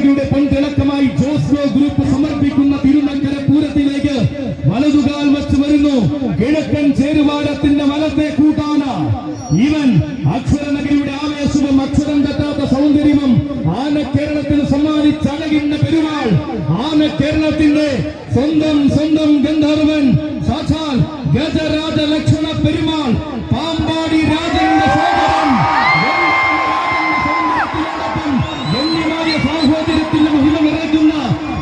നായികയുടെ പൊൻതിളക്കമായി ജോസ്കോ ഗ്രൂപ്പ് സമർപ്പിക്കുന്ന തിരുനക്കര പൂരത്തിലേക്ക് വലതുകാൽ വെച്ച് വരുന്നു കിഴക്കൻ ചേരുവാരത്തിന്റെ വലത്തെ കൂട്ടാന. ഇവൻ അക്ഷരനഗരിയുടെ ആവേശവും അക്ഷരം തെറ്റാത്ത സൗന്ദര്യവും ആന കേരളത്തിന് സമ്മാനിച്ചഴകിന്റെ പെരുമാൾ, ആന കേരളത്തിന്റെ സ്വന്തം ഗന്ധർവൻ, സാക്ഷാൽ ഗജരാജ ലക്ഷണ പെരുമാൾ, പാമ്പാടി രാജന്റെ സോദരൻ, ഗണ്യമായ സാഹോദര്യത്തിന്റെ മഹിമ നിറയ്ക്കുന്ന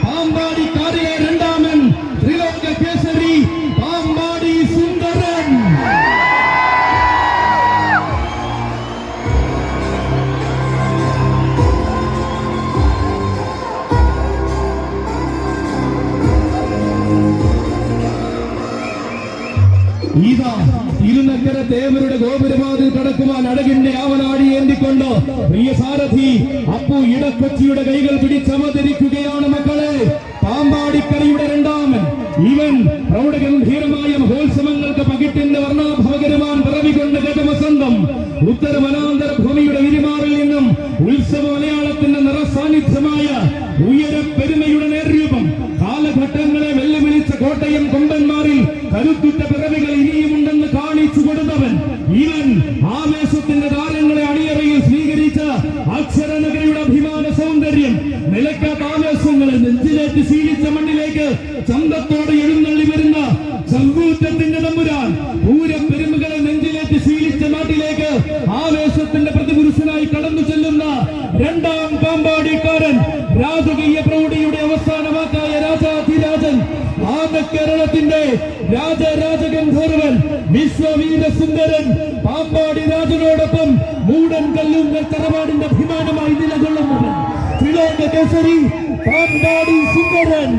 പാമ്പാടിക്കാരിയെ രണ്ടാമൻ, ത്രിലോക കേസരി പാമ്പാടി സുന്ദരൻ. ഇതാ തിരുനക്കര ദേവരുടെ ഗോപുരവാതിൽ കടക്കുവാൻ അഴകിന്റെ ആവനാടി ഏന്തിക്കൊണ്ട് പ്രിയ സാരഥി അപ്പു ഇടക്കൊച്ചിയുടെ കൈകൾ പിടിച്ചവതരിക്കുകയാണ് മക്കളെ. പാമ്പാടിക്കരയുടെ രണ്ടാമൻ ഇവൻ പ്രൗഢഗംഭീരമായ മഹോത്സവങ്ങൾക്ക് പകിട്ടിന്റെ വർണ്ണാഭവകരമാൻ പിറവികൊണ്ട് ഗജവസന്തം. ഉത്തര വനാന്തര ഭൂമിയുടെ വിരിമാറിൽ നിന്നും ഉത്സവ മലയാളത്തിന്റെ നിറസാന്നിധ്യമായ ഉയര പെരുമയുടെ നേർരൂപം. കാലഘട്ടങ്ങളെ വെല്ലുവിളിച്ച കോട്ടയം കൊമ്പന്മാരിൽ കരുത്തുറ്റ പിറവികൾ ഇനിയുമുണ്ടെന്ന് കാണിച്ചു കൊടുത്തവൻ ഇവൻ. ആവേശത്തിന്റെ താരങ്ങളെ അണിയറയിൽ സ്വീകരിച്ച അക്ഷരനഗരിയുടെ അഭിമാന സൗന്ദര്യം. നിലയ്ക്കാത്ത ആവേശങ്ങളെ നെഞ്ചിലേറ്റ് ശീലിച്ച മണ്ണിലേക്ക് ചന്തത്തോടെ എഴുന്നള്ളി വരുന്ന ചങ്കൂറ്റത്തിന്റെ തമ്പുരാൻ. പൂരപ്പെരുമകളെ നെഞ്ചിലേറ്റ് ശീലിച്ച നാട്ടിലേക്ക് ആവേശത്തിന്റെ പ്രതിപുരുഷനായി കടന്നു ചെല്ലുന്ന രണ്ടാം പാമ്പാടിക്കാരൻ. രാജകീയ പ്രൗഢിയുടെ അവസാന വാക്കായ രാജാധിരാജൻ, ആന കേരളത്തിന്റെ രാജഗന്ധർവൻ, വിശ്വവീര സുന്ദരൻ, പാമ്പാടി രാജനോടൊപ്പം മൂടൻ കല്ലൂങ്കൽ തറവാടിന്റെ അഭിമാനമായി നിലകൊള്ളുന്നവൻ, ത്രിലോക കേസരി പാമ്പാടി സുന്ദരൻ.